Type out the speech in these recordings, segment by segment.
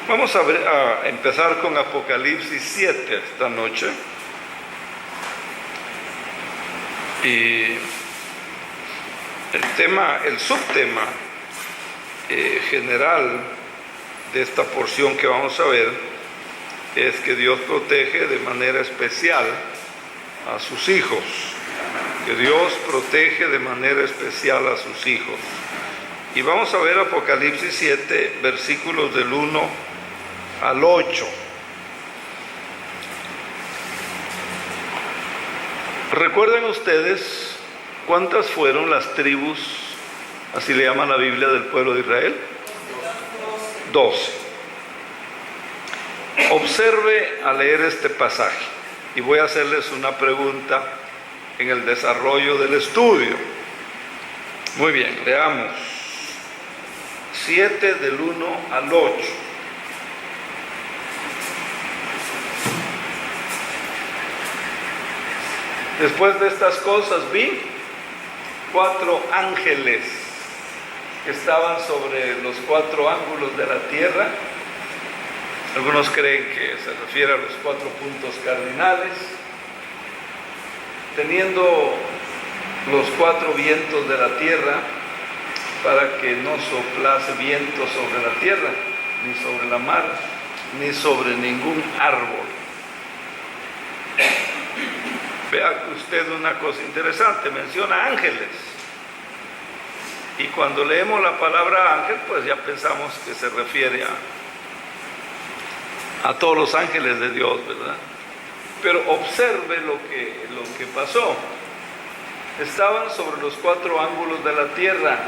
Vamos a empezar con Apocalipsis 7 esta noche. Y el subtema general de esta porción que vamos a ver es que Dios protege de manera especial a sus hijos. Que Dios protege de manera especial a sus hijos. Y vamos a ver Apocalipsis 7, versículos del 1 al 8. ¿Recuerdan ustedes cuántas fueron las tribus, así le llama la Biblia, del pueblo de Israel? 12. Observe al leer este pasaje y voy a hacerles una pregunta en el desarrollo del estudio. Muy bien, leamos 7 del 1 al 8. Después de estas cosas vi 4 ángeles que estaban sobre los 4 ángulos de la tierra. Algunos creen que se refiere a los 4 puntos cardinales, teniendo los 4 vientos de la tierra para que no soplase viento sobre la tierra, ni sobre la mar, ni sobre ningún árbol. Vea usted una cosa interesante, menciona ángeles. Y cuando leemos la palabra ángel, pues ya pensamos que se refiere a todos los ángeles de Dios, ¿verdad? Pero observe lo que pasó. Estaban sobre los 4 ángulos de la tierra.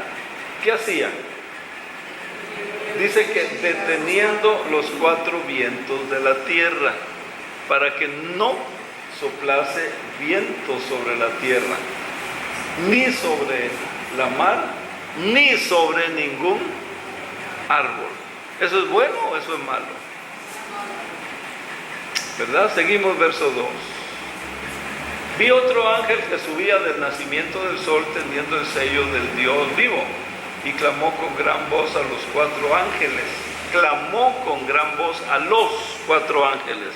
¿Qué hacían? Dice que deteniendo los 4 vientos de la tierra para que no soplase viento sobre la tierra, ni sobre la mar, ni sobre ningún árbol. ¿Eso es bueno o eso es malo? ¿Verdad? Seguimos verso 2. Vi otro ángel que subía del nacimiento del sol teniendo el sello del Dios vivo y clamó con gran voz a los 4 ángeles. Clamó con gran voz a los 4 ángeles,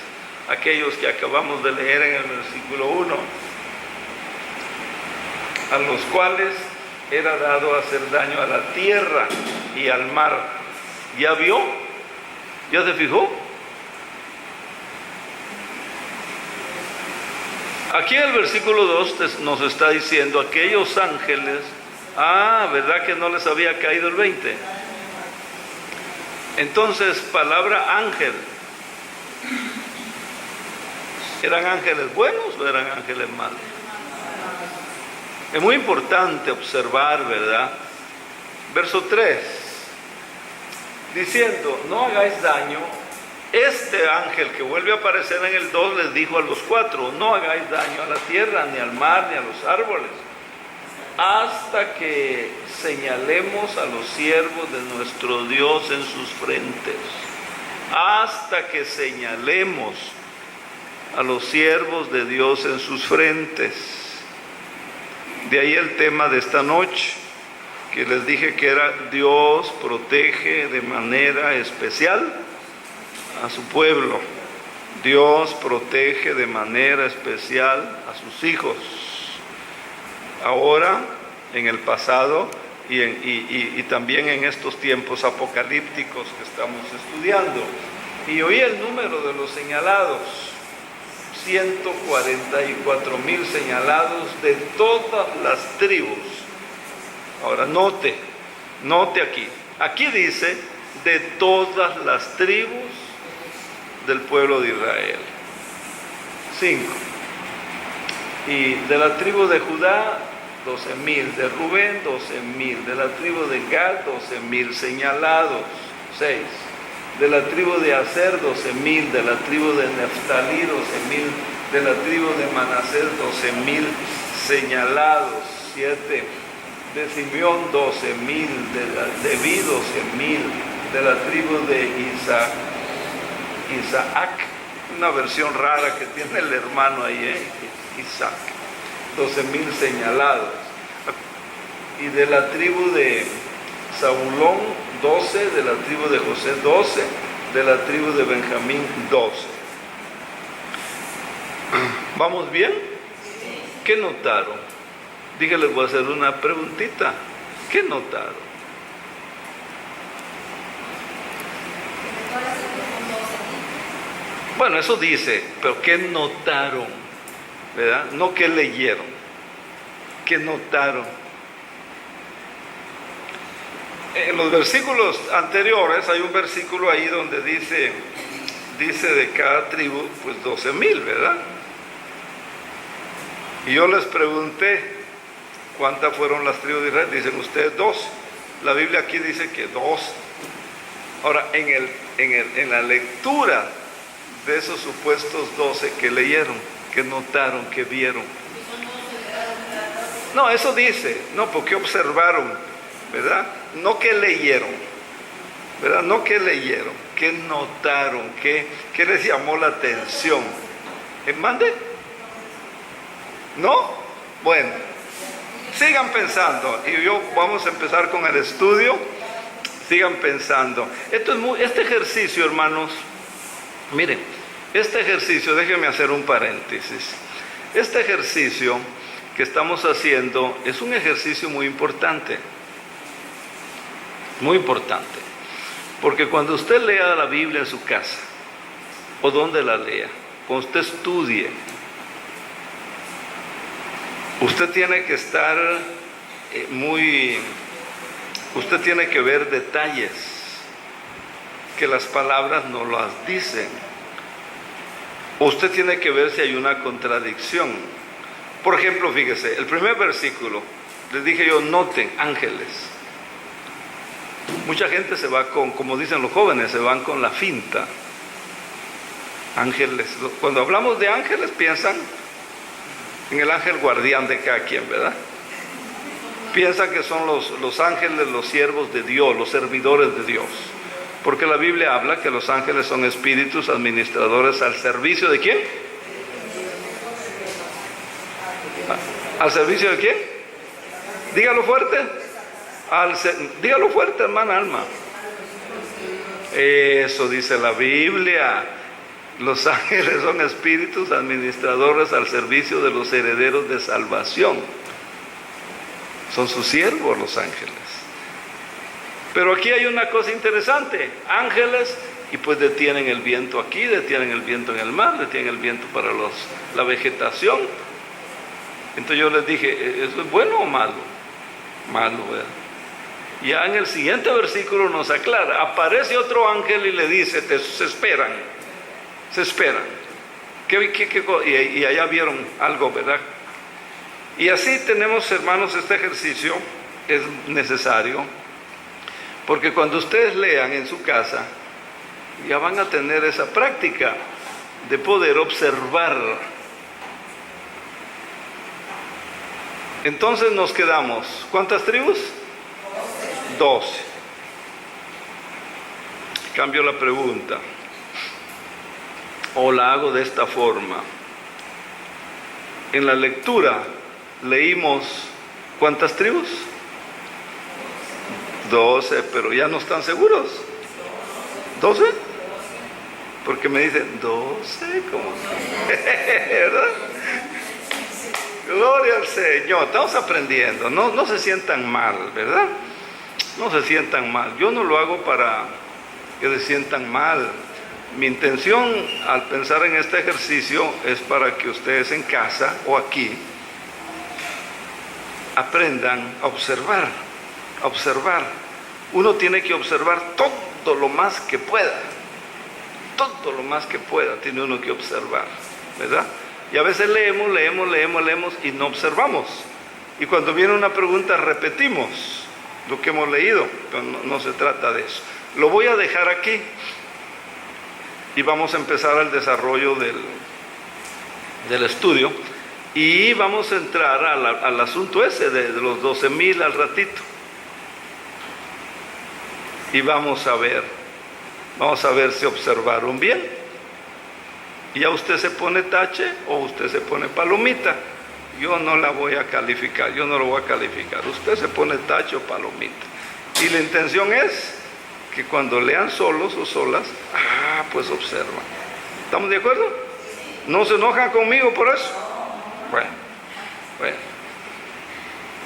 aquellos que acabamos de leer en el versículo 1, a los cuales era dado hacer daño a la tierra y al mar. ¿Ya vio? ¿Ya se fijó? Aquí en el versículo 2 nos está diciendo aquellos ángeles, ¿verdad que no les había caído el 20? Entonces, palabra ángel, ¿eran ángeles buenos o eran ángeles malos? Es muy importante observar, ¿verdad? Verso 3, diciendo, no hagáis daño. Este ángel que vuelve a aparecer en el 2 les dijo a los 4, no hagáis daño a la tierra, ni al mar, ni a los árboles, hasta que señalemos a los siervos de nuestro Dios en sus frentes. Hasta que señalemos a los siervos de Dios en sus frentes. De ahí el tema de esta noche, que les dije que era Dios protege de manera especial a su pueblo. Dios protege de manera especial a sus hijos. Ahora, en el pasado y también en estos tiempos apocalípticos que estamos estudiando. Y oí el número de los señalados. 144,000 señalados de todas las tribus. Ahora note aquí. Aquí dice de todas las tribus del pueblo de Israel. 5. Y de la tribu de Judá, 12,000. De Rubén, 12,000. De la tribu de Gad, 12,000 señalados. 6. De la tribu de Aser, 12,000. De la tribu de Neftalí, 12,000. De la tribu de Manasés, 12,000 señalados. 7. De Simeón, 12,000. De Leví, 12,000. De la tribu de Isaac, una versión rara que tiene el hermano ahí, Isaac, 12,000 señalados. Y de la tribu de Zabulón, 12, de la tribu de José, 12, De la tribu de Benjamín, 12. ¿Vamos bien? ¿Qué notaron? Dígale, voy a hacer una preguntita. ¿Qué notaron? Bueno, eso dice, pero ¿qué notaron? ¿Verdad? No qué leyeron. ¿Qué notaron? En los versículos anteriores hay un versículo ahí donde dice de cada tribu, pues 12,000, ¿verdad? Y yo les pregunté, ¿cuántas fueron las tribus de Israel? Dicen ustedes 2. La Biblia aquí dice que 2. Ahora, en la lectura de esos supuestos 12 que leyeron, que notaron, que vieron. No, eso dice, no, porque observaron, ¿verdad? No que leyeron, ¿verdad? No que leyeron, que notaron, que les llamó la atención. ¿Mande? ¿No? Bueno, sigan pensando, y vamos a empezar con el estudio. Sigan pensando. Este ejercicio, hermanos, miren, este ejercicio, déjenme hacer un paréntesis. Este ejercicio que estamos haciendo es un ejercicio muy importante. Muy importante. Porque cuando usted lea la Biblia en su casa, o donde la lea, cuando usted estudie, usted tiene que estar usted tiene que ver detalles que las palabras no las dicen. Usted tiene que ver si hay una contradicción. Por ejemplo, fíjese, el primer versículo, les dije yo, noten, ángeles. Mucha gente se va como dicen los jóvenes, se van con la finta. Ángeles, cuando hablamos de ángeles piensan en el ángel guardián de cada quien, ¿verdad? Piensan que son los ángeles, los siervos de Dios, los servidores de Dios. Porque la Biblia habla que los ángeles son espíritus administradores al servicio ¿de quién? ¿Al servicio de quién? Dígalo fuerte. Dígalo fuerte, hermana Alma. Eso dice la Biblia. Los ángeles son espíritus administradores al servicio de los herederos de salvación. Son sus siervos los ángeles. Pero aquí hay una cosa interesante. Ángeles, y pues detienen el viento aquí, detienen el viento en el mar, detienen el viento para la vegetación. Entonces yo les dije, ¿eso es bueno o malo? Malo, ¿verdad? Ya en el siguiente versículo nos aclara. Aparece otro ángel y le dice, se esperan. Y allá vieron algo, ¿verdad? Y así tenemos, hermanos, este ejercicio es necesario, porque cuando ustedes lean en su casa, ya van a tener esa práctica de poder observar. Entonces nos quedamos, ¿cuántas tribus? 12. Cambio la pregunta, o la hago de esta forma. En la lectura leímos, ¿cuántas tribus? 12, pero ya no están seguros. ¿12? Porque me dicen, 12, ¿cómo? ¿Verdad? Gloria al Señor, estamos aprendiendo, no se sientan mal, ¿verdad? No se sientan mal, yo no lo hago para que se sientan mal. Mi intención al pensar en este ejercicio es para que ustedes en casa o aquí aprendan a observar. Uno tiene que observar todo lo más que pueda. Todo lo más que pueda tiene uno que observar, ¿verdad? Y a veces leemos y no observamos. Y cuando viene una pregunta repetimos lo que hemos leído, pero no se trata de eso. Lo voy a dejar aquí y vamos a empezar el desarrollo del estudio. Y vamos a entrar al asunto ese de los 12,000 al ratito. Y vamos a ver si observaron bien. Y ya usted se pone tache o usted se pone palomita. Yo no la voy a calificar, yo no lo voy a calificar. Usted se pone tache o palomita. Y la intención es que cuando lean solos o solas, pues observan. ¿Estamos de acuerdo? ¿No se enojan conmigo por eso? Bueno.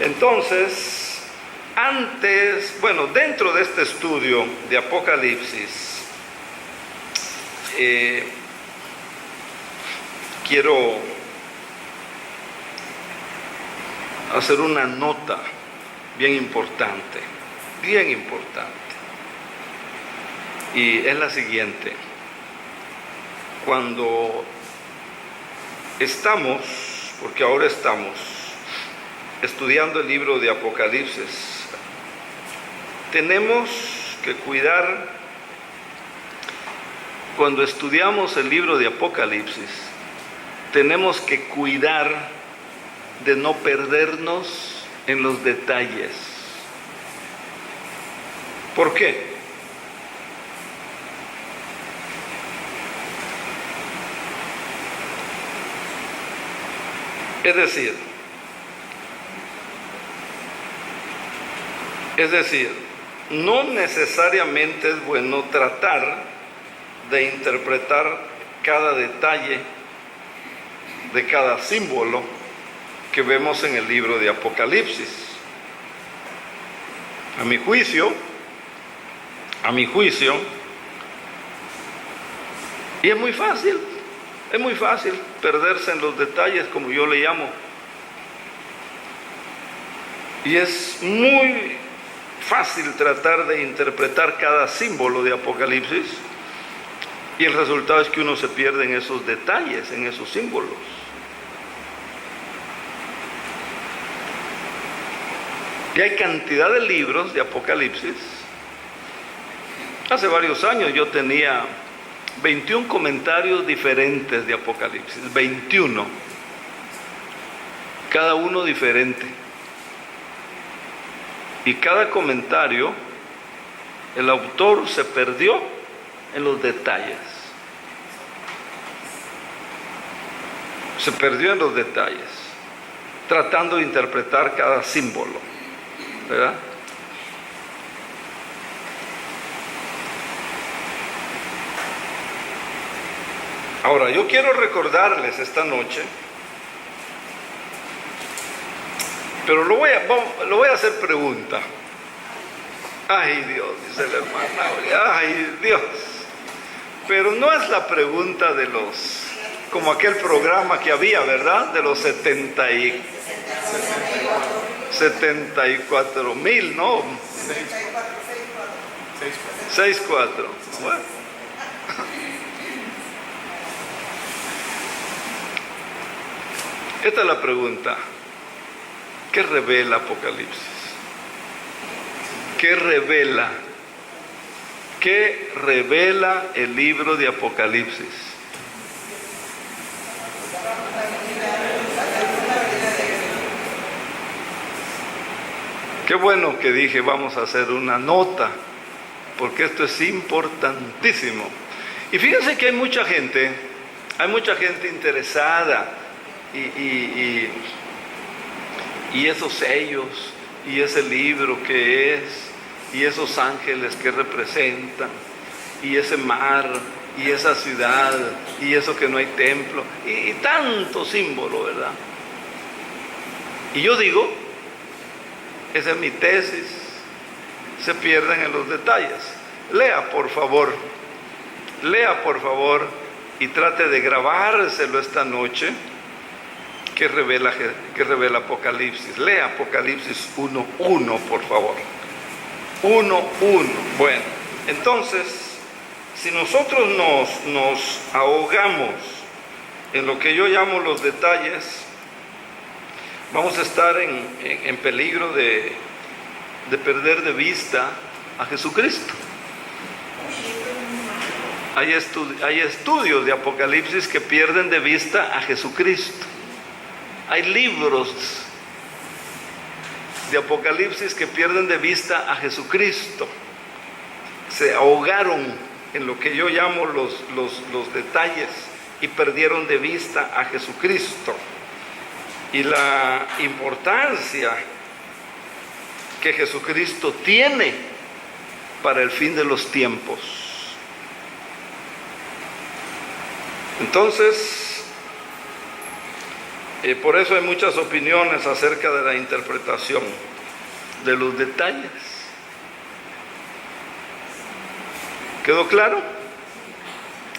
Entonces, dentro de este estudio de Apocalipsis, quiero hacer una nota bien importante, y es la siguiente. Cuando estamos, porque ahora estamos estudiando el libro de Apocalipsis, tenemos que cuidar, cuando estudiamos el libro de Apocalipsis, tenemos que cuidar de no perdernos en los detalles. ¿Por qué? Es decir, no necesariamente es bueno tratar de interpretar cada detalle de cada símbolo que vemos en el libro de Apocalipsis. A mi juicio, y es muy fácil perderse en los detalles, como yo le llamo. Y es muy fácil tratar de interpretar cada símbolo de Apocalipsis, y el resultado es que uno se pierde en esos detalles, en esos símbolos. Y hay cantidad de libros de Apocalipsis. Hace varios años yo tenía 21 comentarios diferentes de Apocalipsis, 21, cada uno diferente. Y cada comentario, el autor se perdió en los detalles. Tratando de interpretar cada símbolo, ¿verdad? Ahora, yo quiero recordarles esta noche, pero lo voy a hacer pregunta. Ay, Dios, dice la hermana, ay, Dios. Pero no es la pregunta de los, como aquel programa que había, ¿verdad? De los 74,000, ¿no? 64. Bueno. Esta es la pregunta. ¿Qué revela Apocalipsis? ¿Qué revela el libro de Apocalipsis? Qué bueno que dije, vamos a hacer una nota, porque esto es importantísimo. Y fíjense que hay mucha gente interesada, y esos sellos, y ese libro que es, y esos ángeles que representan, y ese mar, y esa ciudad, y eso que no hay templo, y tanto símbolo, ¿verdad? Y yo digo, esa es mi tesis, se pierden en los detalles. Lea por favor, y trate de grabárselo esta noche. ¿Qué revela Apocalipsis? Lea Apocalipsis 1:1, por favor. 1:1. Bueno, entonces, si nosotros nos ahogamos en lo que yo llamo los detalles, vamos a estar en peligro de perder de vista a Jesucristo. Hay estudios de Apocalipsis que pierden de vista a Jesucristo. Hay libros de Apocalipsis que pierden de vista a Jesucristo. Se ahogaron en lo que yo llamo los detalles y perdieron de vista a Jesucristo. Y la importancia que Jesucristo tiene para el fin de los tiempos. Entonces, por eso hay muchas opiniones acerca de la interpretación de los detalles. ¿Quedó claro?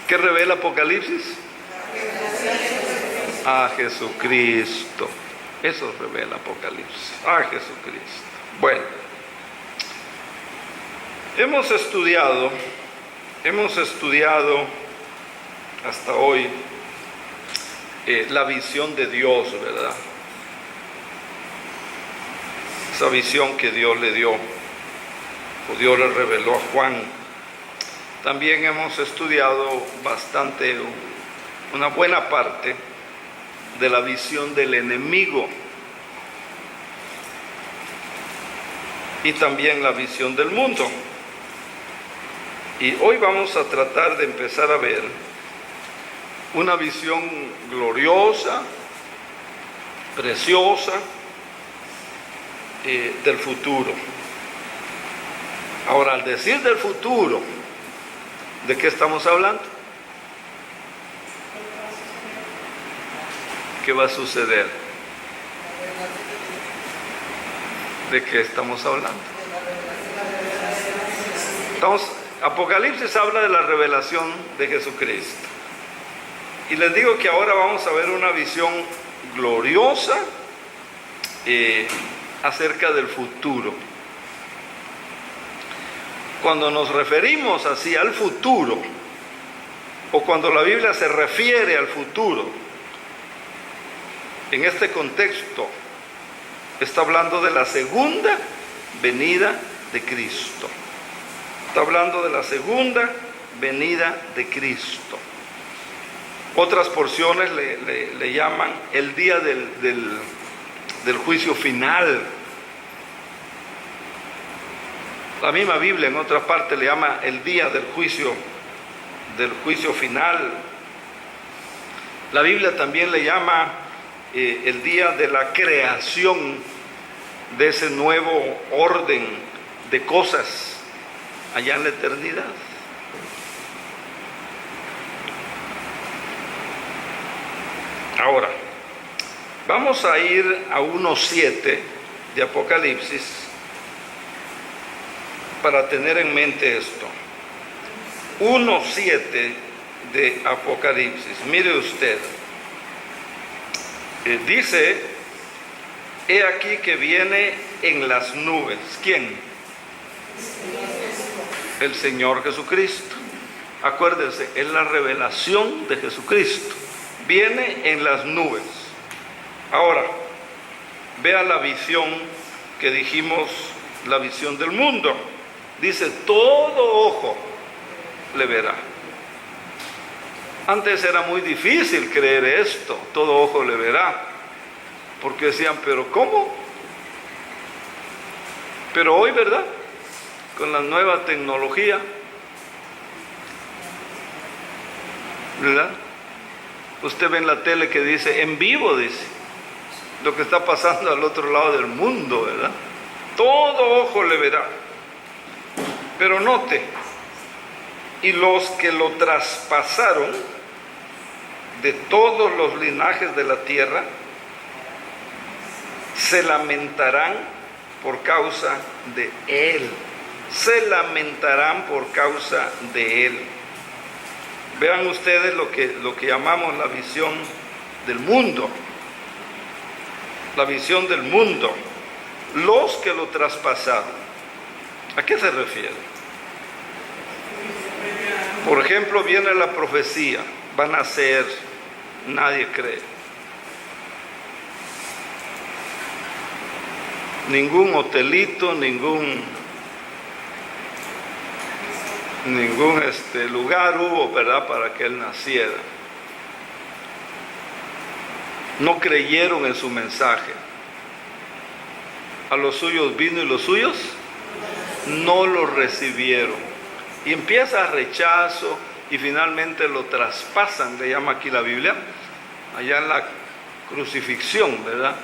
¿Qué revela Apocalipsis? A Jesucristo. Eso revela Apocalipsis. A Jesucristo. Bueno, hemos estudiado hasta hoy la visión de Dios, ¿verdad? Esa visión que Dios le dio, o Dios le reveló a Juan. También hemos estudiado bastante, una buena parte de la visión del enemigo y también la visión del mundo. Y hoy vamos a tratar de empezar a ver una visión gloriosa, preciosa, del futuro. Ahora, al decir del futuro, ¿de qué estamos hablando? ¿Qué va a suceder? ¿De qué estamos hablando? Apocalipsis habla de la revelación de Jesucristo. Y les digo que ahora vamos a ver una visión gloriosa acerca del futuro. Cuando nos referimos así al futuro, o cuando la Biblia se refiere al futuro, en este contexto está hablando de la segunda venida de Cristo. Está hablando de la segunda venida de Cristo. Otras porciones le llaman el día del juicio final. La misma Biblia en otra parte le llama el día del juicio final. La Biblia también le llama el día de la creación de ese nuevo orden de cosas allá en la eternidad. Ahora, vamos a ir a 1:7 de Apocalipsis para tener en mente esto. 1:7 de Apocalipsis. Mire usted. Dice, he aquí que viene en las nubes. ¿Quién? El Señor Jesucristo. Acuérdense, es la revelación de Jesucristo. Viene en las nubes. Ahora, vea la visión que dijimos, la visión del mundo. Dice, todo ojo le verá. Antes era muy difícil creer esto, todo ojo le verá, porque decían, pero ¿cómo? Pero hoy, ¿verdad? Con la nueva tecnología, ¿verdad? Usted ve en la tele que dice, en vivo, dice, lo que está pasando al otro lado del mundo, ¿verdad? Todo ojo le verá. Pero note, y los que lo traspasaron de todos los linajes de la tierra, se lamentarán por causa de él. Se lamentarán por causa de él. Vean ustedes lo que llamamos la visión del mundo. La visión del mundo. Los que lo traspasaron. ¿A qué se refiere? Por ejemplo, viene la profecía. Van a nacer, nadie cree. Ningún hotelito, ningún lugar hubo, ¿verdad?, para que él naciera. No creyeron en su mensaje. A los suyos vino y los suyos no lo recibieron. Y empieza rechazo y finalmente lo traspasan, le llama aquí la Biblia, allá en la crucifixión, ¿verdad?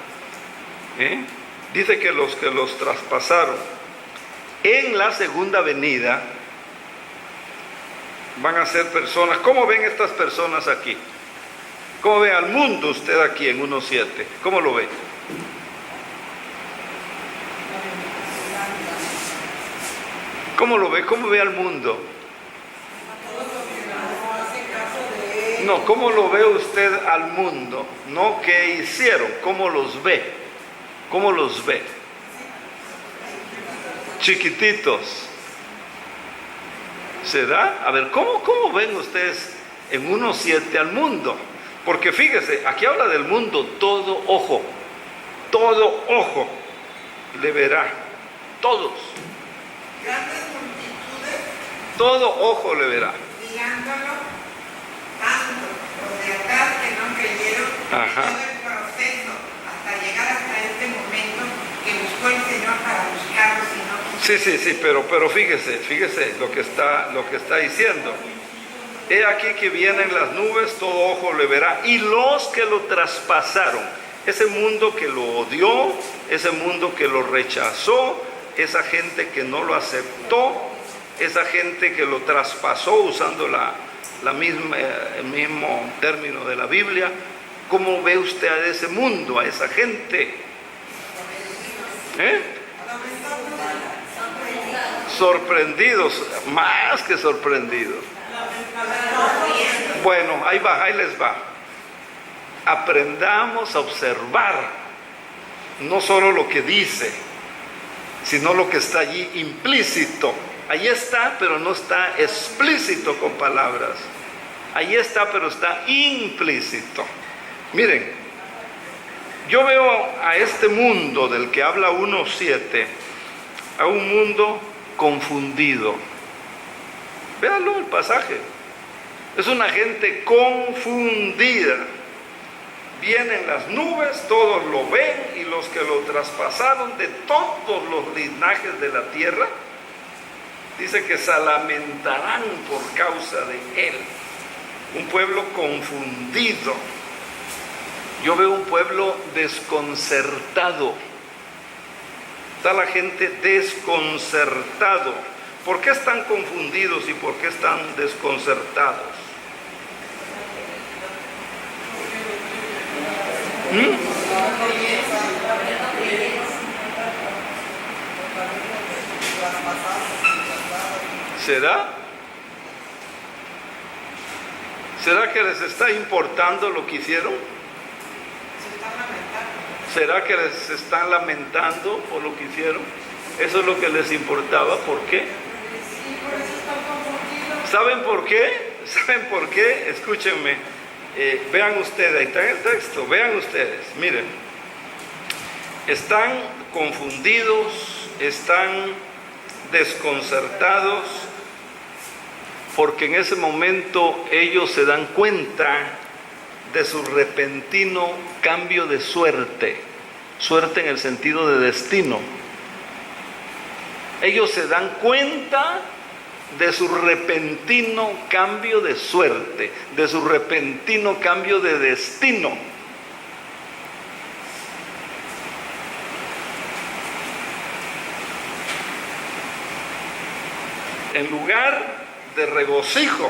Dice que los traspasaron. en la segunda venida van a ser personas. ¿Cómo ven estas personas aquí? ¿Cómo ve al mundo usted aquí en 1:7? ¿Cómo lo ve? ¿Cómo lo ve? ¿Cómo ve al mundo? No, ¿cómo lo ve usted al mundo? No, ¿qué hicieron? ¿Cómo los ve? ¿Cómo los ve? Chiquititos. ¿Será? A ver, ¿cómo ven ustedes en 1:7 al mundo? Porque fíjese, aquí habla del mundo, todo ojo le verá, todos. Grandes multitudes Todo ojo le verá. mirándolo, tanto los de atrás que no creyeron, Ajá. todo el proceso hasta llegar hasta este momento que buscó el Señor para buscarlos y no Sí, pero fíjese lo que está diciendo. He aquí que vienen las nubes, todo ojo le verá, y los que lo traspasaron, ese mundo que lo odió, ese mundo que lo rechazó, esa gente que no lo aceptó, esa gente que lo traspasó usando el mismo término de la Biblia. ¿Cómo ve usted a ese mundo, a esa gente? Sorprendidos, más que sorprendidos. Bueno, ahí les va. Aprendamos a observar no solo lo que dice, sino lo que está allí implícito. Ahí está, pero no está explícito con palabras. Ahí está, pero está implícito. Miren, yo veo a este mundo del que habla 1:7, a un mundo confundido. Véanlo el pasaje. Es una gente confundida. Vienen las nubes, todos lo ven, y los que lo traspasaron de todos los linajes de la tierra, dice que se lamentarán por causa de él. Un pueblo confundido. Yo veo un pueblo desconcertado. Está la gente desconcertado. ¿Por qué están confundidos y por qué están desconcertados? ¿Será? ¿Será que les está importando lo que hicieron? ¿Será que les están lamentando por lo que hicieron? Eso es lo que les importaba. ¿Por qué? ¿Saben por qué? ¿Saben por qué? Escúchenme. Vean ustedes, ahí está en el texto. Vean ustedes, miren. Están confundidos, están desconcertados, porque en ese momento ellos se dan cuenta de su repentino cambio de suerte en el sentido de destino. Ellos se dan cuenta de su repentino cambio de suerte, de su repentino cambio de destino. En lugar de regocijo,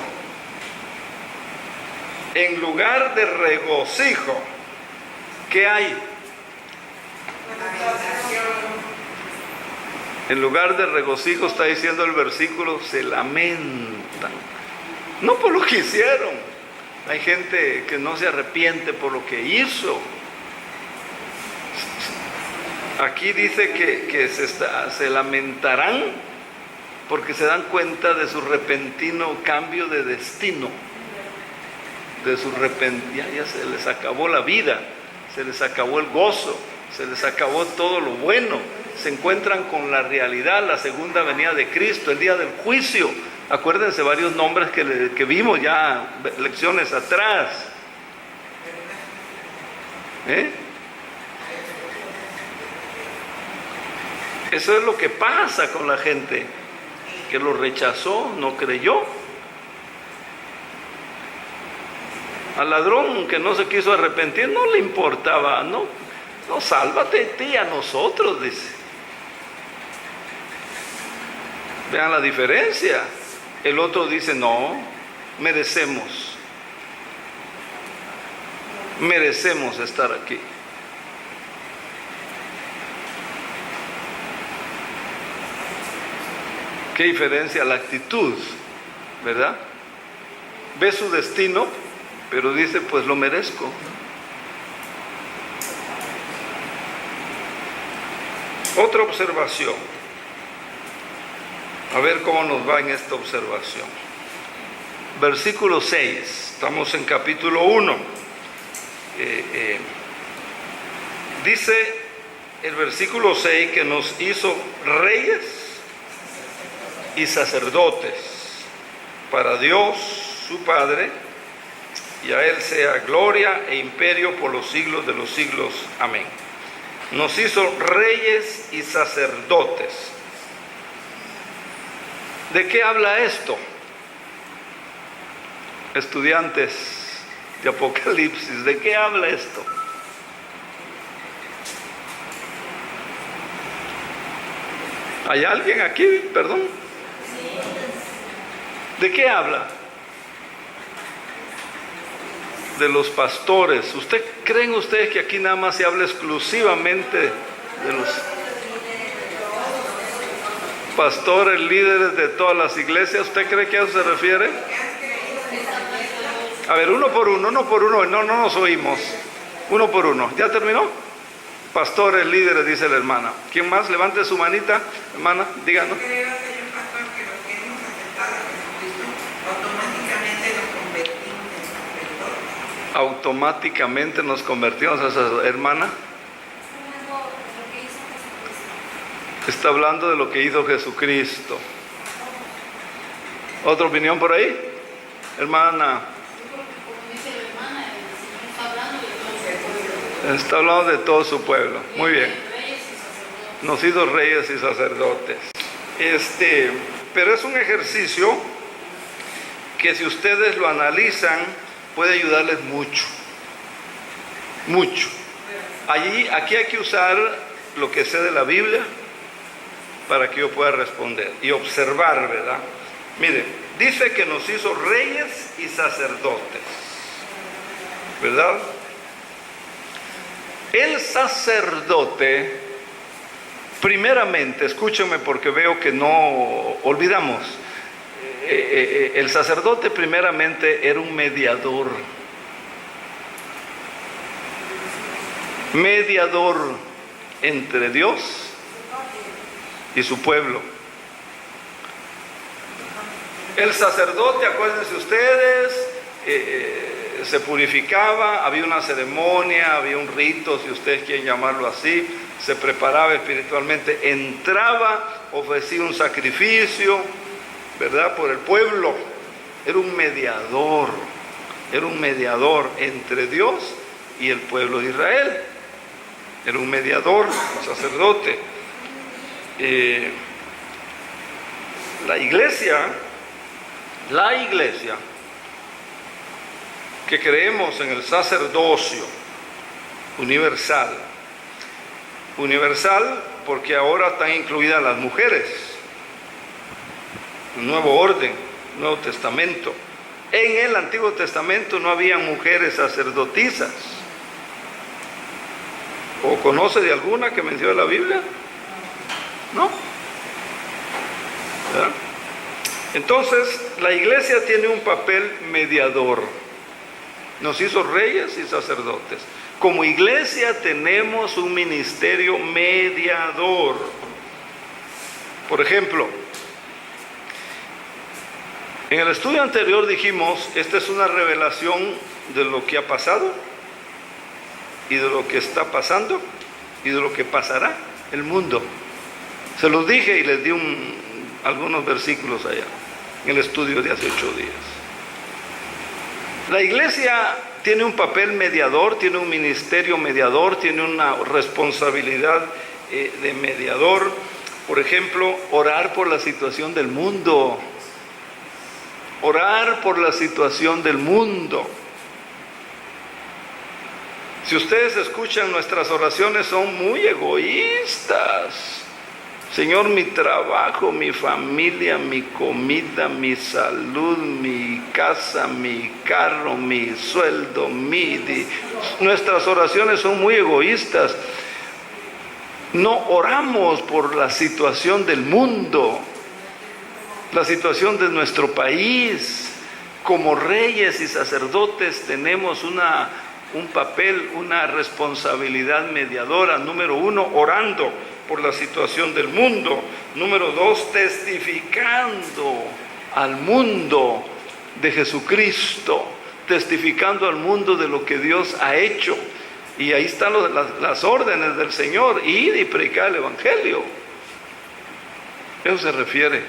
¿qué hay? En lugar de regocijo, está diciendo el versículo, se lamentan. No por lo que hicieron. Hay gente que no se arrepiente por lo que hizo. Aquí dice que se lamentarán porque se dan cuenta de su repentino cambio de destino. Ya se les acabó la vida, se les acabó el gozo, se les acabó todo lo bueno. Se encuentran con la realidad, la segunda venida de Cristo, el día del juicio. Acuérdense varios nombres que vimos ya lecciones atrás. Eso es lo que pasa con la gente que lo rechazó, no creyó. Al ladrón que no se quiso arrepentir no le importaba, no, sálvate a ti, a nosotros, dice. Vean la diferencia. El otro dice, no, merecemos estar aquí. Qué diferencia la actitud, ¿verdad? Ve su destino, pero dice, pues lo merezco. Otra observación. A ver cómo nos va en esta observación. Versículo 6, estamos en capítulo 1. Dice el versículo 6 que nos hizo reyes y sacerdotes para Dios su Padre, y a Él sea gloria e imperio por los siglos de los siglos. Amén. Nos hizo reyes y sacerdotes. ¿De qué habla esto? Estudiantes de Apocalipsis, ¿de qué habla esto? ¿Hay alguien aquí? Perdón. ¿De qué habla? De los pastores. ¿Creen ustedes que aquí nada más se habla exclusivamente de los pastores, líderes de todas las iglesias? ¿Usted cree que a eso se refiere? A ver, uno por uno, no nos oímos. Uno por uno. ¿Ya terminó? Pastores, líderes, dice la hermana. ¿Quién más? Levante su manita, hermana, díganos. Yo creo, señor pastor, que los que hemos aceptado a Jesucristo automáticamente nos convertimos en sacerdotes. Automáticamente nos convertimos a esa hermana. Está hablando de lo que hizo Jesucristo. ¿Otra opinión por ahí? Hermana. Está hablando de todo su pueblo. Muy bien. Nos hizo reyes y sacerdotes. Pero es un ejercicio que si ustedes lo analizan puede ayudarles mucho. Mucho. Aquí hay que usar lo que sé de la Biblia para que yo pueda responder y observar, ¿verdad? Miren, dice que nos hizo reyes y sacerdotes, ¿verdad? El sacerdote, primeramente, escúchenme porque veo que no olvidamos, el sacerdote primeramente era un mediador entre Dios y su pueblo. El sacerdote, acuérdense ustedes, se purificaba, había una ceremonia, había un rito, si ustedes quieren llamarlo así, se preparaba espiritualmente, entraba, ofrecía un sacrificio, ¿verdad?, por el pueblo. Era un mediador entre Dios y el pueblo de Israel. Era un mediador, un sacerdote. La iglesia, que creemos en el sacerdocio universal porque ahora están incluidas las mujeres, un nuevo orden, Nuevo Testamento. En el Antiguo Testamento no había mujeres sacerdotisas. ¿O conoce de alguna que menciona la Biblia? ¿No? ¿Verdad? Entonces, la iglesia tiene un papel mediador. Nos hizo reyes y sacerdotes. Como iglesia tenemos un ministerio mediador. Por ejemplo, en el estudio anterior dijimos, esta es una revelación de lo que ha pasado y de lo que está pasando y de lo que pasará el mundo. Se los dije y les di algunos versículos allá en el estudio de hace 8 días. La iglesia tiene un papel mediador, tiene un ministerio mediador, tiene una responsabilidad de mediador. Por ejemplo, orar por la situación del mundo. Orar por la situación del mundo. Si ustedes escuchan, nuestras oraciones son muy egoístas. Señor, mi trabajo, mi familia, mi comida, mi salud, mi casa, mi carro, mi sueldo, nuestras oraciones son muy egoístas. No oramos por la situación del mundo, la situación de nuestro país. Como reyes y sacerdotes tenemos un papel, una responsabilidad mediadora. Número 1, orando por la situación del mundo. Número 2, testificando al mundo de Jesucristo, testificando al mundo de lo que Dios ha hecho. Y ahí están las órdenes del Señor: ir y predicar el Evangelio. Eso se refiere.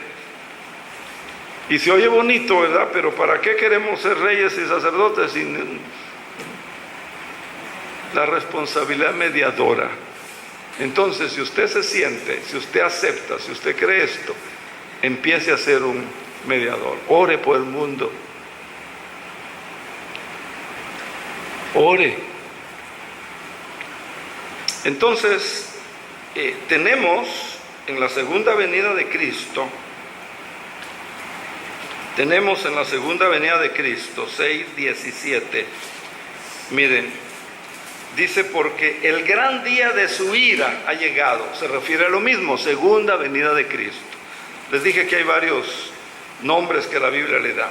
Y se oye bonito, ¿verdad? Pero ¿para qué queremos ser reyes y sacerdotes sin la responsabilidad mediadora? Entonces, si usted se siente, si usted acepta, si usted cree esto, empiece a ser un mediador. Ore por el mundo. Ore. Entonces, tenemos en la segunda venida de Cristo, 6:17, miren, dice: porque el gran día de su ira ha llegado. Se refiere a lo mismo, segunda venida de Cristo. Les dije que hay varios nombres que la Biblia le da.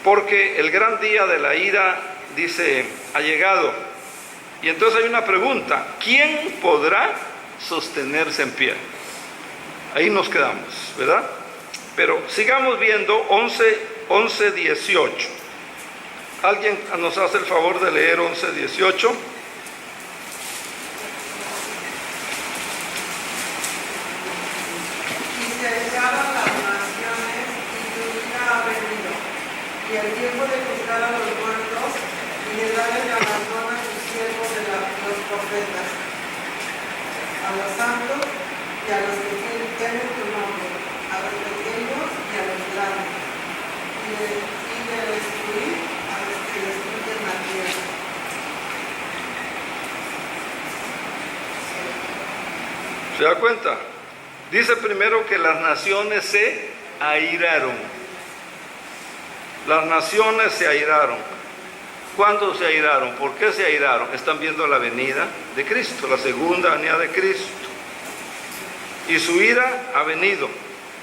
Porque el gran día de la ira, dice, ha llegado. Y entonces hay una pregunta: ¿quién podrá sostenerse en pie? Ahí nos quedamos, ¿verdad? Pero sigamos viendo 11:18. ¿Alguien nos hace el favor de leer 11:18? Y el tiempo de juzgar a los muertos y de dar el galardón a sus siervos los profetas, a los santos y a los que temen tu nombre, a los pequeños y a los grandes, y de destruir a los que destruyen la tierra. ¿Se da cuenta? Dice primero que las naciones se airaron. Las naciones se airaron. ¿Cuándo se airaron? ¿Por qué se airaron? Están viendo la venida de Cristo, la segunda venida de Cristo. Y su ira ha venido.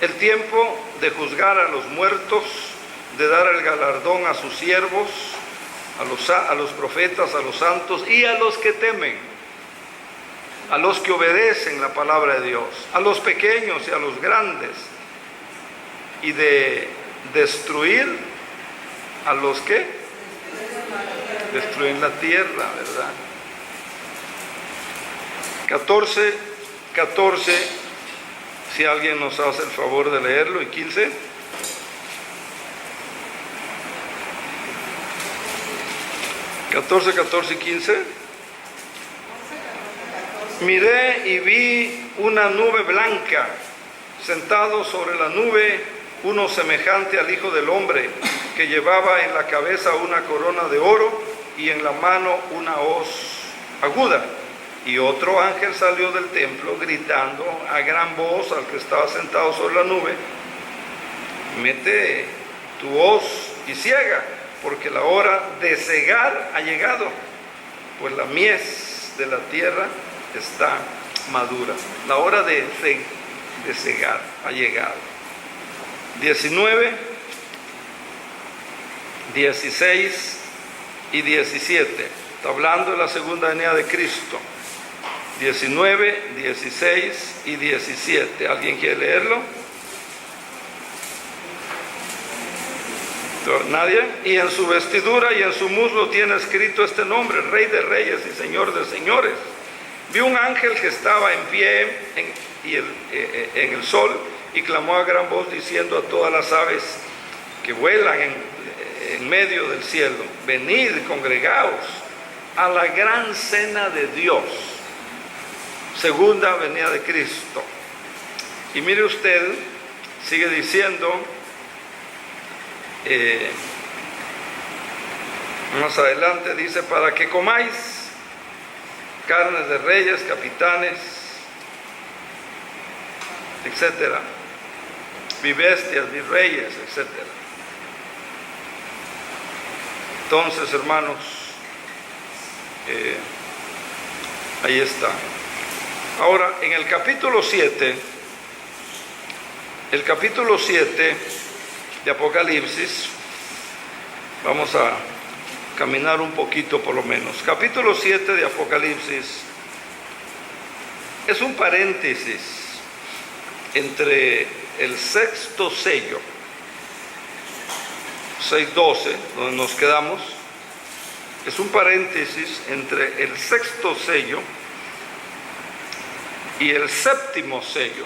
El tiempo de juzgar a los muertos, de dar el galardón a sus siervos, a los profetas, a los santos y a los que temen, a los que obedecen la palabra de Dios, a los pequeños y a los grandes, y de destruir a los que destruyen la tierra, ¿verdad? 14, si alguien nos hace el favor de leerlo, y 15. ¿14 y 15? Miré y vi una nube blanca, sentado sobre la nube uno semejante al Hijo del Hombre, que llevaba en la cabeza una corona de oro y en la mano una hoz aguda. Y otro ángel salió del templo gritando a gran voz al que estaba sentado sobre la nube: mete tu hoz y ciega, porque la hora de cegar ha llegado, pues la mies de la tierra está madura. La hora de cegar ha llegado. 19, 16 y 17. Está hablando de la segunda venida de Cristo. 19, 16 y 17. ¿Alguien quiere leerlo? ¿Nadie? Y en su vestidura y en su muslo tiene escrito este nombre: Rey de Reyes y Señor de Señores. Vi un ángel que estaba en pie en el sol, y clamó a gran voz diciendo a todas las aves que vuelan en medio del cielo: venid, congregaos a la gran cena de Dios, segunda venida de Cristo. Y mire usted, sigue diciendo más adelante, dice: para que comáis carnes de reyes, capitanes, etcétera. Vi bestias, vi reyes, etcétera. Entonces, hermanos, ahí está. Ahora, en el capítulo 7 de Apocalipsis, vamos a caminar un poquito por lo menos. Capítulo 7 de Apocalipsis es un paréntesis entre el sexto sello, 6:12, donde nos quedamos. Es un paréntesis entre el sexto sello y el séptimo sello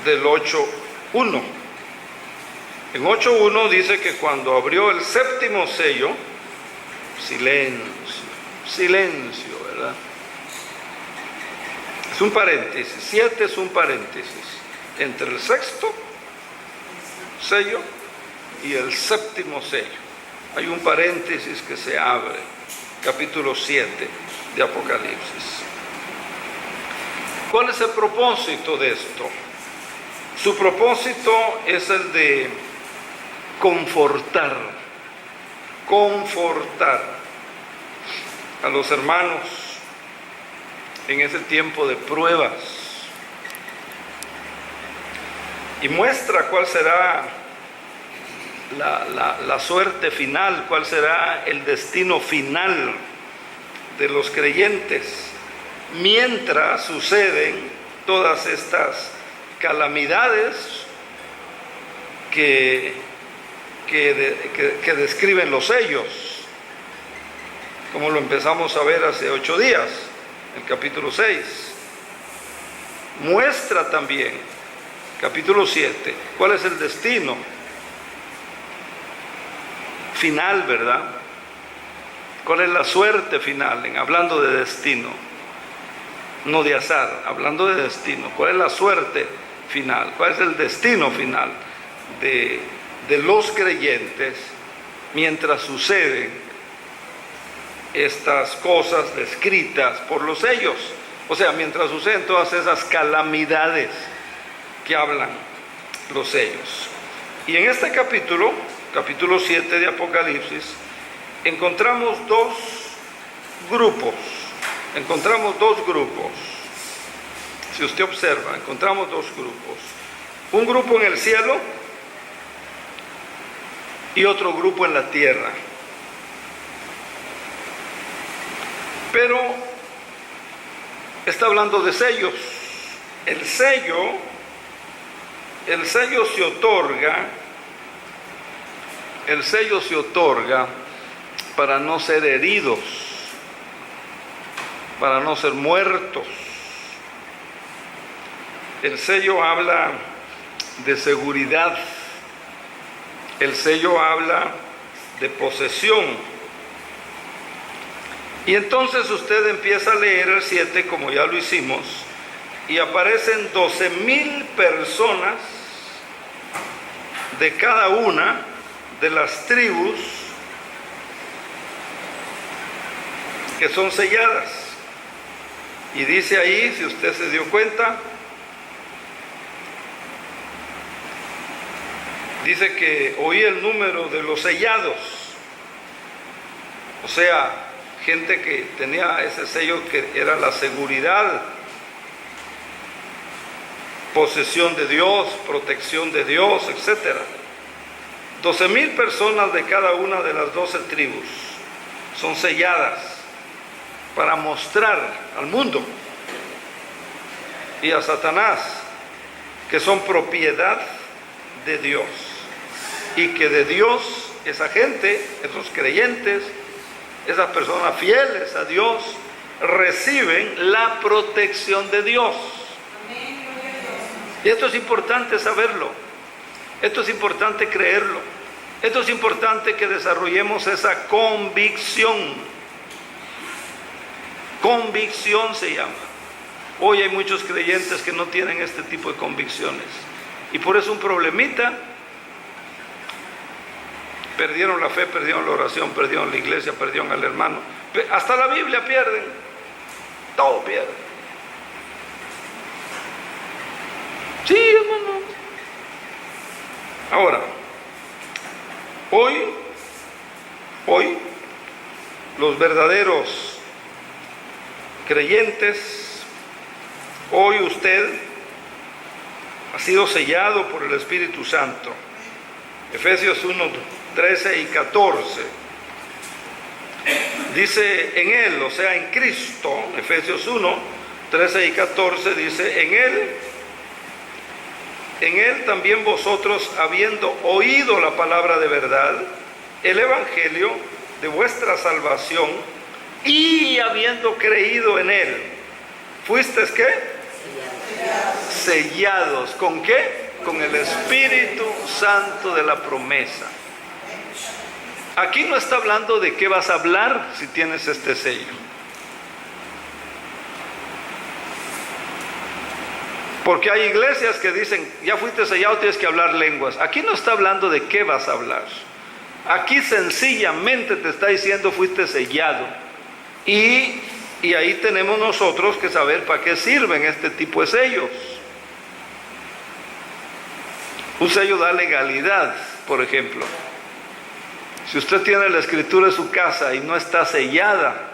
del 8:1. En 8:1 dice que cuando abrió el séptimo sello, silencio, ¿verdad? Es un paréntesis, 7 es un paréntesis entre el sexto sello y el séptimo sello. Hay un paréntesis que se abre, capítulo 7 de Apocalipsis. ¿Cuál es el propósito de esto? Su propósito es el de confortar a los hermanos en ese tiempo de pruebas, y muestra cuál será la suerte final, cuál será el destino final de los creyentes mientras suceden todas estas calamidades que describen los sellos, como lo empezamos a ver hace 8 días, el capítulo 6. Muestra también, capítulo 7, cuál es el destino final, ¿verdad? ¿Cuál es la suerte final? Hablando de destino, no de azar, hablando de destino. ¿Cuál es la suerte final? ¿Cuál es el destino final de los creyentes mientras suceden estas cosas descritas por los sellos? O sea, mientras suceden todas esas calamidades que hablan los sellos. Y en este capítulo 7 de Apocalipsis, encontramos dos grupos. Si usted observa, encontramos dos grupos. Un grupo en el cielo y otro grupo en la tierra. Pero está hablando de sellos. El sello se otorga para no ser heridos, para no ser muertos. El sello habla de seguridad. El sello habla de posesión. Y entonces usted empieza a leer el 7, como ya lo hicimos, y aparecen 12,000 personas de cada una de las tribus que son selladas. Y dice ahí, si usted se dio cuenta, dice que oí el número de los sellados. O sea, gente que tenía ese sello que era la seguridad, posesión de Dios, protección de Dios, etcétera. 12,000 personas de cada una de las 12 tribus son selladas para mostrar al mundo y a Satanás que son propiedad de Dios, y que de Dios esa gente, esos creyentes, esas personas fieles a Dios, reciben la protección de Dios. Y esto es importante saberlo, esto es importante creerlo, esto es importante que desarrollemos esa convicción. Convicción se llama. Hoy hay muchos creyentes que no tienen este tipo de convicciones, y por eso un problemita. Perdieron la fe, perdieron la oración, perdieron la iglesia, perdieron al hermano, hasta la Biblia pierden, todo pierden. Ahora, hoy, los verdaderos creyentes, hoy usted ha sido sellado por el Espíritu Santo. Efesios 1, 13 y 14. Dice en Él, o sea, en Cristo. Efesios 1, 13 y 14 dice, en Él también vosotros, habiendo oído la palabra de verdad, el Evangelio de vuestra salvación, y habiendo creído en Él, ¿fuisteis qué? Sellados. ¿Con qué? Con el Espíritu Santo de la promesa. Aquí no está hablando de qué vas a hablar si tienes este sello. Porque hay iglesias que dicen, ya fuiste sellado, tienes que hablar lenguas. Aquí no está hablando de qué vas a hablar. Aquí sencillamente te está diciendo, fuiste sellado. Y ahí tenemos nosotros que saber para qué sirven este tipo de sellos. Un sello da legalidad, por ejemplo. Si usted tiene la escritura en su casa y no está sellada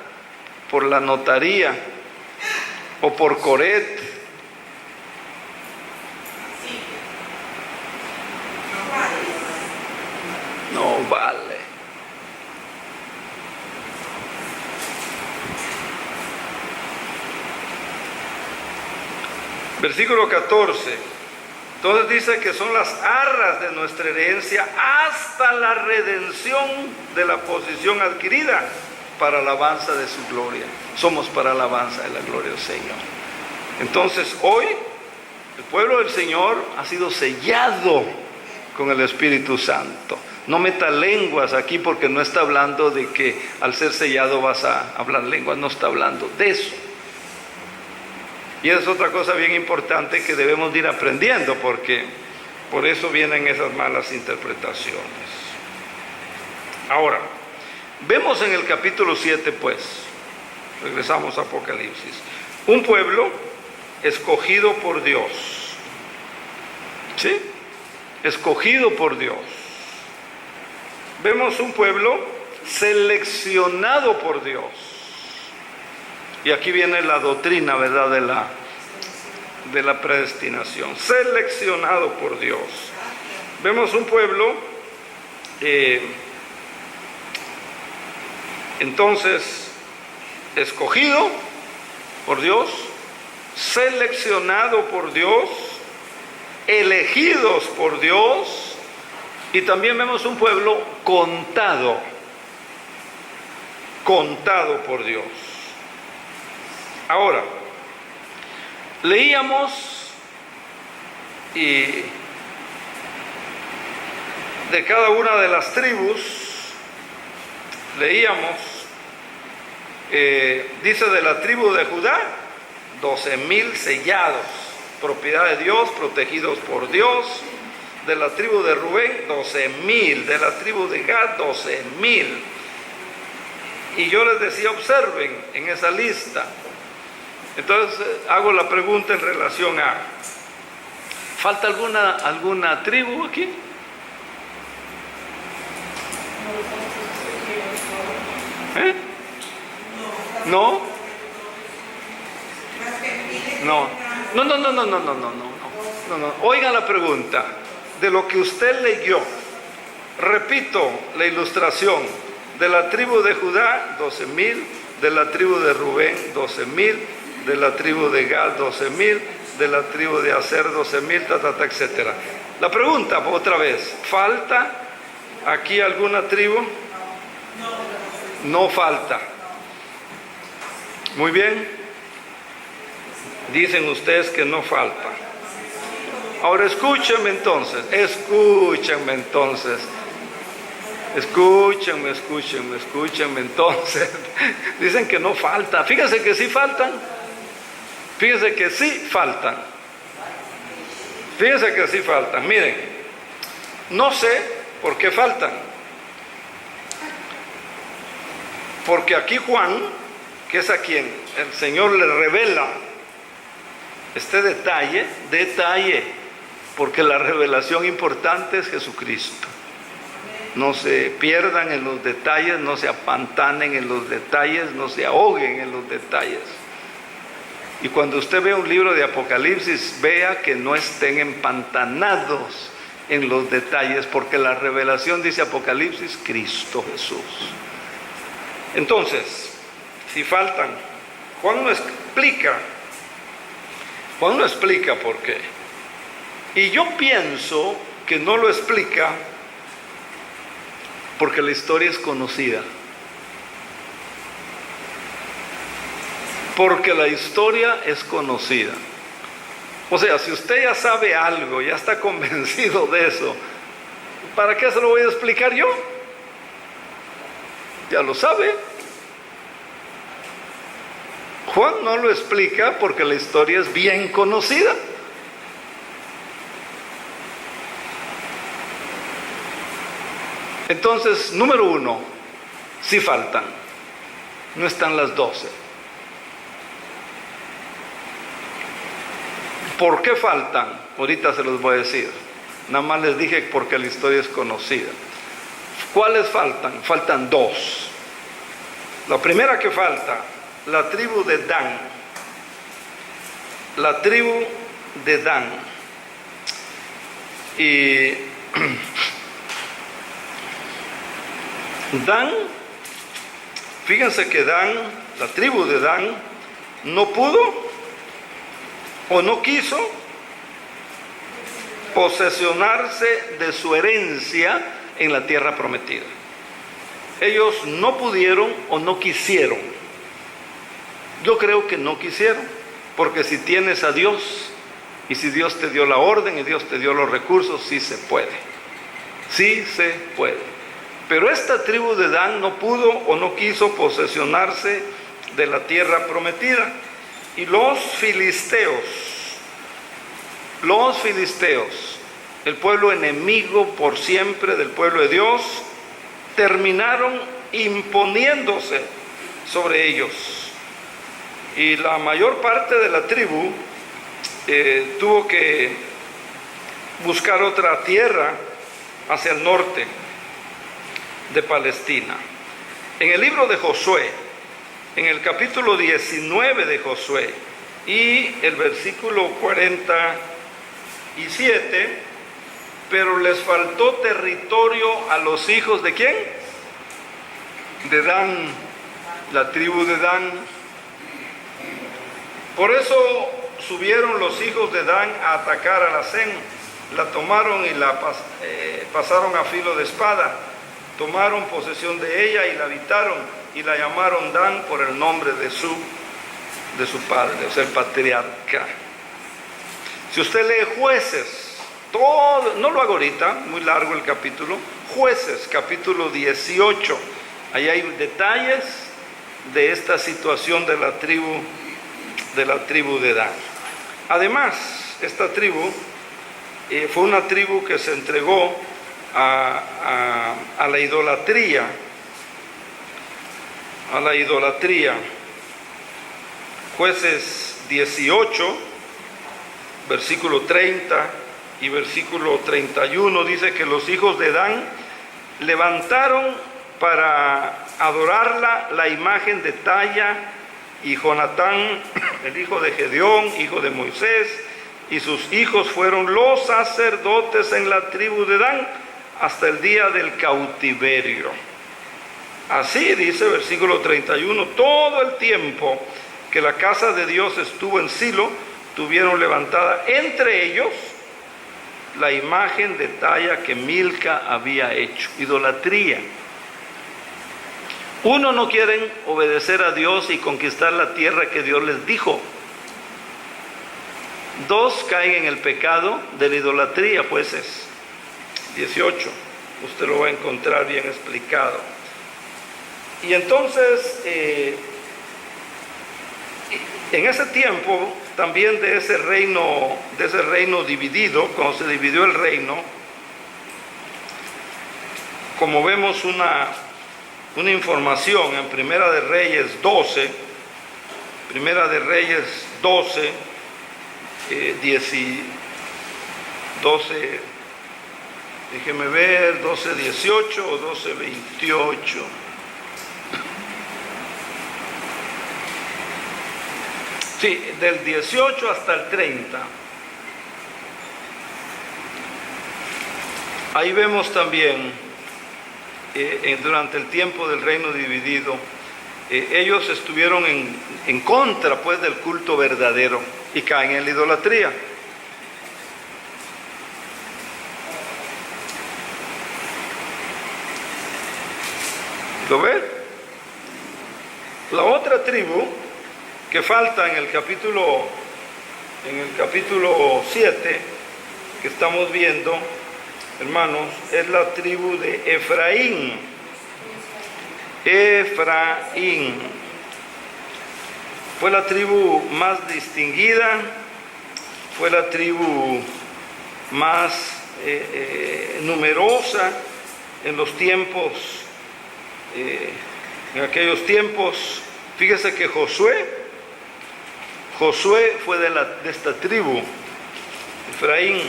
por la notaría o por Coret, no vale. Versículo 14. Entonces dice que son las arras de nuestra herencia hasta la redención de la posición adquirida para alabanza de su gloria. Somos para alabanza de la gloria del Señor. Entonces hoy el pueblo del Señor ha sido sellado con el Espíritu Santo. No meta lenguas aquí porque no está hablando de que al ser sellado vas a hablar lenguas, no está hablando de eso. Y es otra cosa bien importante que debemos de ir aprendiendo, porque por eso vienen esas malas interpretaciones. Ahora, vemos en el capítulo 7, pues, regresamos a Apocalipsis, un pueblo escogido por Dios. ¿Sí? Escogido por Dios. Vemos un pueblo seleccionado por Dios. Y aquí viene la doctrina, ¿verdad?, de la predestinación. Seleccionado por Dios. Vemos un pueblo, entonces, escogido por Dios, seleccionado por Dios, elegidos por Dios, y también vemos un pueblo contado por Dios. Ahora, leíamos y de cada una de las tribus, leíamos, dice de la tribu de Judá, 12,000 sellados, propiedad de Dios, protegidos por Dios. De la tribu de Rubén, 12,000. De la tribu de Gad, 12,000. Y yo les decía, observen en esa lista. Entonces hago la pregunta en relación a, ¿falta alguna tribu aquí? ¿No? No. Oigan la pregunta. De lo que usted leyó, repito la ilustración. De la tribu de Judá, 12,000. De la tribu de Rubén, 12,000. De la tribu de Gad, 12,000. De la tribu de Aser, 12,000, etc. La pregunta otra vez, ¿falta aquí alguna tribu? No falta. Muy bien. Dicen ustedes que no falta. Ahora escúchenme entonces. Escúchenme entonces. Dicen que no falta. Fíjense que sí faltan. Miren, no sé por qué faltan. Porque aquí Juan, que es a quien el Señor le revela este detalle, porque la revelación importante es Jesucristo. No se pierdan en los detalles, no se apantanen en los detalles, no se ahoguen en los detalles. Y cuando usted vea un libro de Apocalipsis, vea que no estén empantanados en los detalles, porque la revelación, dice Apocalipsis, Cristo Jesús. Entonces, si faltan, Juan no explica por qué. Y yo pienso que no lo explica porque la historia es conocida. Porque la historia es conocida. O sea, si usted ya sabe algo, ya está convencido de eso, ¿para qué se lo voy a explicar yo? Ya lo sabe. Juan no lo explica porque la historia es bien conocida. Entonces, número uno, sí faltan. No están las 12. ¿Por qué faltan? Ahorita se los voy a decir. Nada más les dije porque la historia es conocida. ¿Cuáles faltan? Faltan 2. La primera que falta, la tribu de Dan. La tribu de Dan. Y Dan, fíjense que Dan, la tribu de Dan, no pudo o no quiso posesionarse de su herencia en la tierra prometida. Ellos no pudieron o no quisieron. Yo creo que no quisieron, porque si tienes a Dios y si Dios te dio la orden y Dios te dio los recursos, sí se puede. Sí se puede. Pero esta tribu de Dan no pudo o no quiso posesionarse de la tierra prometida. Y los filisteos, el pueblo enemigo por siempre del pueblo de Dios, terminaron imponiéndose sobre ellos. Y la mayor parte de la tribu tuvo que buscar otra tierra hacia el norte de Palestina. En el libro de Josué, en el capítulo 19 de Josué y el versículo 47, pero les faltó territorio a los hijos ¿de quién? De Dan, la tribu de Dan. Por eso subieron los hijos de Dan a atacar a la Zen, la tomaron y la pasaron a filo de espada. Tomaron posesión de ella y la habitaron y la llamaron Dan por el nombre de su padre, o sea, el patriarca. Si usted lee Jueces, todo, no lo hago ahorita, muy largo el capítulo, Jueces, capítulo 18, ahí hay detalles de esta situación de la tribu de Dan. Además, esta tribu fue una tribu que se entregó a la idolatría, Jueces 18, versículo 30 y versículo 31 dice que los hijos de Dan levantaron para adorarla la imagen de Talla, y Jonatán, el hijo de Gedeón, hijo de Moisés, y sus hijos fueron los sacerdotes en la tribu de Dan hasta el día del cautiverio. Así dice versículo 31, todo el tiempo que la casa de Dios estuvo en Silo, tuvieron levantada entre ellos la imagen de Talla que Milca había hecho. Idolatría. Uno, no quieren obedecer a Dios y conquistar la tierra que Dios les dijo. 2, caen en el pecado de la idolatría. Jueces 18, usted lo va a encontrar bien explicado. Y entonces, en ese tiempo, también de ese reino dividido, cuando se dividió el reino, como vemos una información en Primera de Reyes 12, 12 12, déjeme ver, 12:18 o 12:28. Sí, del 18 hasta el 30. Ahí vemos también, durante el tiempo del reino dividido, ellos estuvieron en contra pues del culto verdadero y caen en la idolatría. ¿Lo ven? La otra tribu que falta en el capítulo 7 que estamos viendo, hermanos, es la tribu de Efraín. Efraín fue la tribu más distinguida, fue la tribu más numerosa en los tiempos, en aquellos tiempos. Fíjese que Josué fue de esta tribu, Efraín,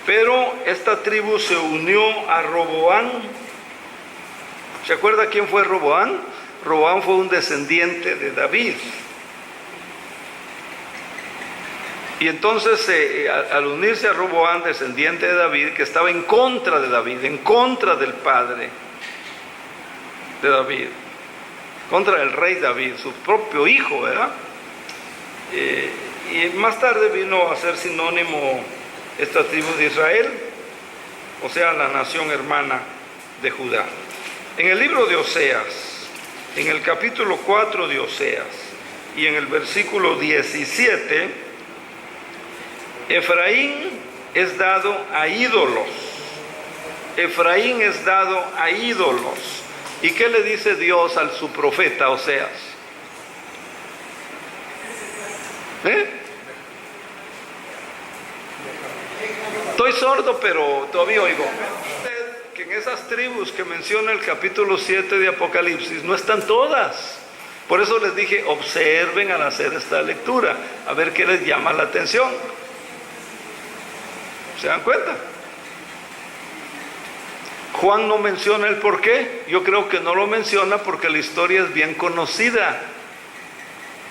pero esta tribu se unió a Roboán. ¿Se acuerda quién fue Roboán? Roboán fue un descendiente de David. Y entonces, al unirse a Roboán, descendiente de David, que estaba en contra de David, en contra del padre de David, contra del rey David, su propio hijo, ¿verdad? Y más tarde vino a ser sinónimo esta tribu de Israel, o sea, la nación hermana de Judá. En el libro de Oseas, en el capítulo 4 de Oseas y en el versículo 17, Efraín es dado a ídolos. Efraín es dado a ídolos. ¿Y qué le dice Dios a su profeta Oseas? Estoy sordo, pero todavía oigo. Que en esas tribus que menciona el capítulo 7 de Apocalipsis no están todas. Por eso les dije, observen al hacer esta lectura, a ver qué les llama la atención. ¿Se dan cuenta? Juan no menciona el por qué. Yo creo que no lo menciona porque la historia es bien conocida.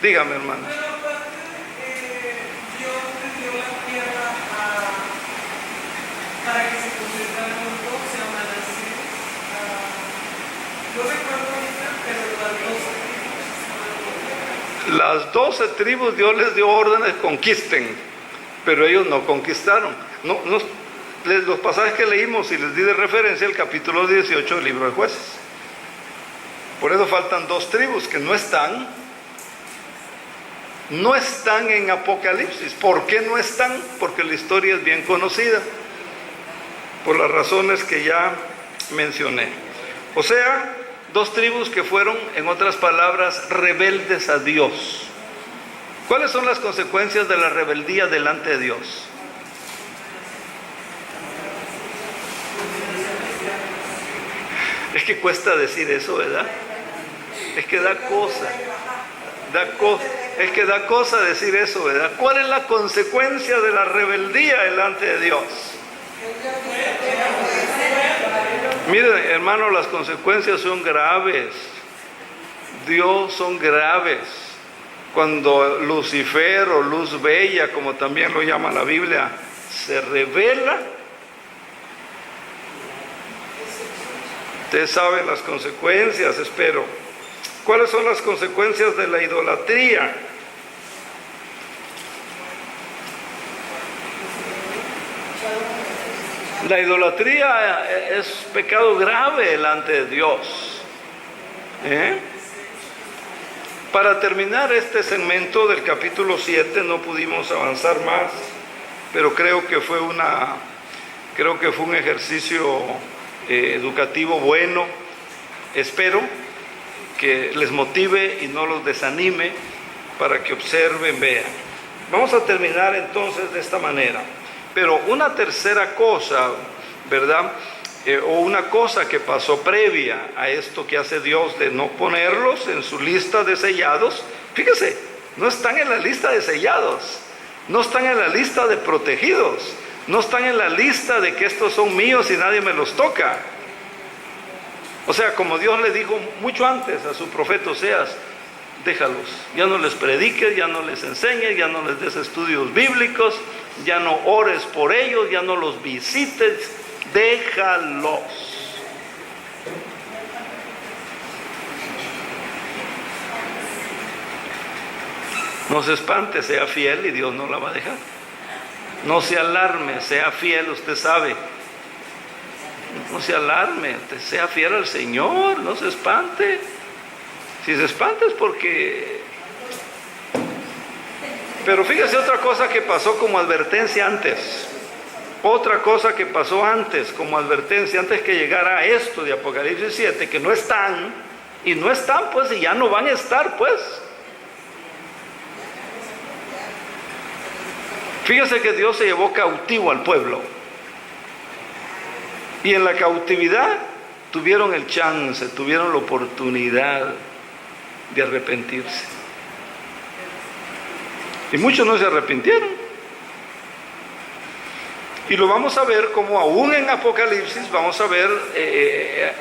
Dígame, hermana. Pero aparte, Dios le dio la tierra para que se concentraran los 12 amanecidos. No recuerdo ahorita, pero Las 12 tribus Dios les dio órdenes, conquisten, pero ellos no conquistaron. Los pasajes que leímos y les di de referencia el capítulo 18 del libro de Jueces. Por eso faltan 2 tribus que no están en Apocalipsis. ¿Por qué no están? Porque la historia es bien conocida, por las razones que ya mencioné. O sea, 2 tribus que fueron, en otras palabras, rebeldes a Dios. ¿Cuáles son las consecuencias de la rebeldía delante de Dios? Es que cuesta decir eso, ¿verdad? Es que da cosa decir eso, ¿verdad? ¿Cuál es la consecuencia de la rebeldía delante de Dios? Miren, hermano, las consecuencias son graves. Dios son graves. Cuando Lucifer o luz bella, como también lo llama la Biblia, se revela, usted sabe las consecuencias, espero. ¿Cuáles son las consecuencias de la idolatría? La idolatría es pecado grave delante de Dios. Para terminar este segmento del capítulo 7, no pudimos avanzar más, pero creo que fue un ejercicio educativo bueno. Espero que les motive y no los desanime, para que observen, vean. Vamos a terminar entonces de esta manera. Pero una tercera cosa, ¿verdad? O una cosa que pasó previa a esto que hace Dios de no ponerlos en su lista de sellados. Fíjese, no están en la lista de sellados, no están en la lista de protegidos, No están en la lista de que estos son míos y nadie me los toca. O sea, como Dios le dijo mucho antes a su profeta Oseas, déjalos, ya no les prediques, ya no les enseñes, ya no les des estudios bíblicos, ya no ores por ellos, ya no los visites, déjalos. No se espante, sea fiel y Dios no la va a dejar. No se alarme, sea fiel, usted sabe. No se alarme, usted sea fiel al Señor, no se espante. Si se espanta es porque... Pero fíjese otra cosa que pasó como advertencia antes. Otra cosa que pasó antes como advertencia, antes que llegara a esto de Apocalipsis 7, que no están, y no están pues, y ya no van a estar pues. Fíjese que Dios se llevó cautivo al pueblo. Y en la cautividad tuvieron el chance, tuvieron la oportunidad de arrepentirse. Y muchos no se arrepintieron. Y lo vamos a ver como aún en Apocalipsis, vamos a ver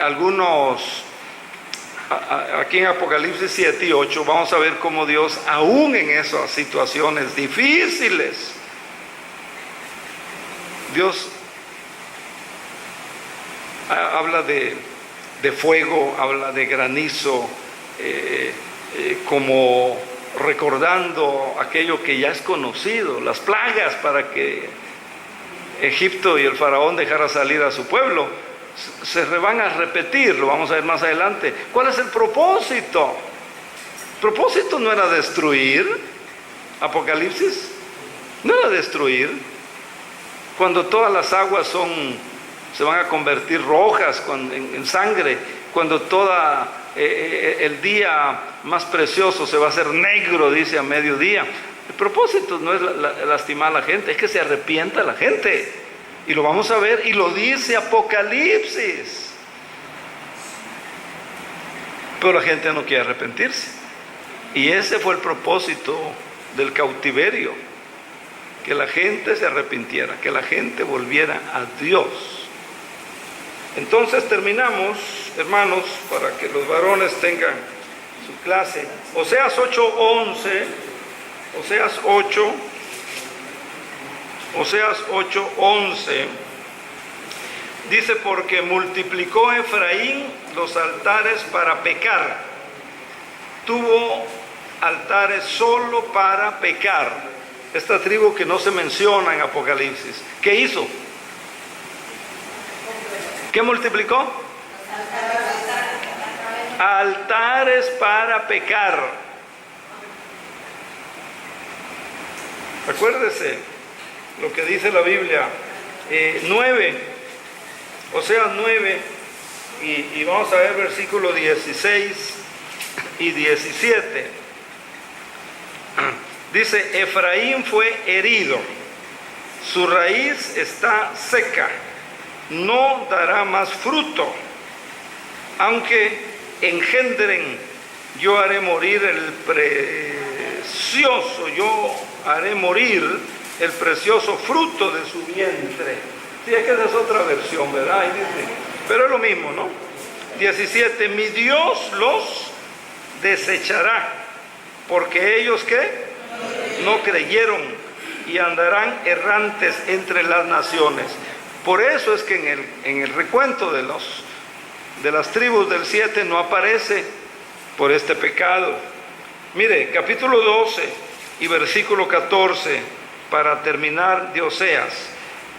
algunos, aquí en Apocalipsis 7 y 8, vamos a ver cómo Dios, aún en esas situaciones difíciles, Dios habla de fuego, habla de granizo, como recordando aquello que ya es conocido, las plagas para que Egipto y el faraón dejara salir a su pueblo. Se van a repetir, lo vamos a ver más adelante. ¿Cuál es el propósito? El propósito no era destruir. Apocalipsis no era destruir. Cuando todas las aguas se van a convertir rojas en sangre, cuando el día más precioso se va a hacer negro, dice a mediodía. El propósito no es lastimar a la gente, es que se arrepienta la gente. Y lo vamos a ver, y lo dice Apocalipsis. Pero la gente no quiere arrepentirse. Y ese fue el propósito del cautiverio. Que la gente se arrepintiera, que la gente volviera a Dios. Entonces terminamos, hermanos, para que los varones tengan su clase. Oseas 8:11, Oseas 8:11, dice: porque multiplicó Efraín los altares para pecar, tuvo altares solo para pecar. Esta tribu que no se menciona en Apocalipsis, ¿qué hizo? ¿Qué multiplicó? Altares para pecar. Acuérdese lo que dice la Biblia, 9, Oseas 9, y vamos a ver versículos 16 y 17. Dice: Efraín fue herido, su raíz está seca, no dará más fruto. Aunque engendren, yo haré morir yo haré morir el precioso fruto de su vientre. Sí, es que esa es otra versión, ¿verdad? Ahí dice, pero es lo mismo, ¿no? 17, mi Dios los desechará, porque ellos, ¿qué? No creyeron y andarán errantes entre las naciones. Por eso es que en el recuento de las tribus del 7 no aparece por este pecado. Mire, capítulo 12 y versículo 14, para terminar, de Oseas.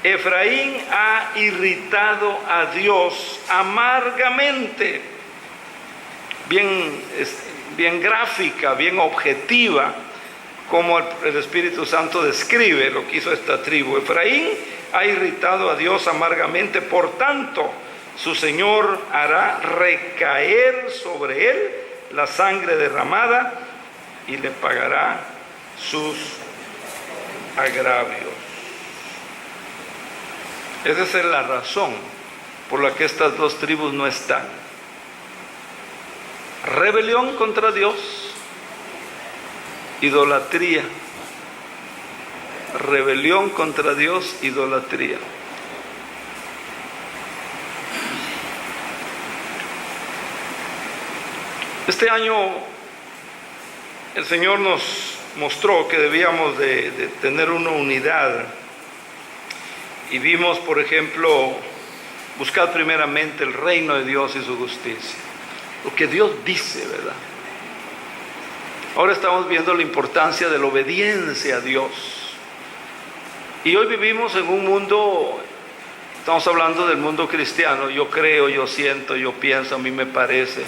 Efraín ha irritado a Dios amargamente. Bien gráfica, bien objetiva, como el Espíritu Santo describe lo que hizo esta tribu. Efraín ha irritado a Dios amargamente, por tanto, su Señor hará recaer sobre él la sangre derramada y le pagará sus agravios. Esa es la razón por la que estas dos tribus no están. Rebelión contra Dios, idolatría. rebelión contra Dios, idolatría. Este año el Señor nos mostró que debíamos de tener una unidad, y vimos, por ejemplo, buscar primeramente el reino de Dios y su justicia, lo que Dios dice, ¿verdad? Ahora estamos viendo la importancia de la obediencia a Dios, y hoy vivimos en un mundo, estamos hablando del mundo cristiano, yo creo, yo siento, yo pienso, a mí me parece,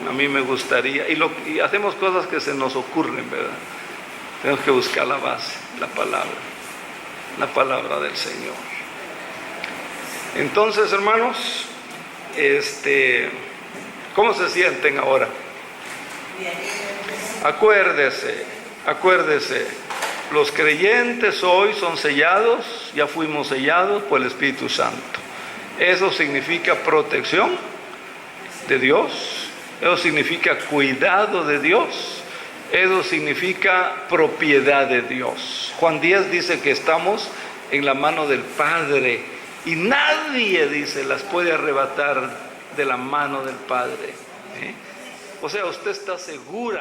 a mí me gustaría, y hacemos cosas que se nos ocurren, ¿verdad? Tenemos que buscar la base, la palabra del Señor. Entonces, hermanos, ¿cómo se sienten ahora? Acuérdese, los creyentes hoy son sellados, ya fuimos sellados por el Espíritu Santo. Eso significa protección de Dios. Eso significa cuidado de Dios. Eso significa propiedad de Dios. Juan 10 dice que estamos en la mano del Padre y nadie, dice, las puede arrebatar de la mano del Padre. O sea, usted está seguro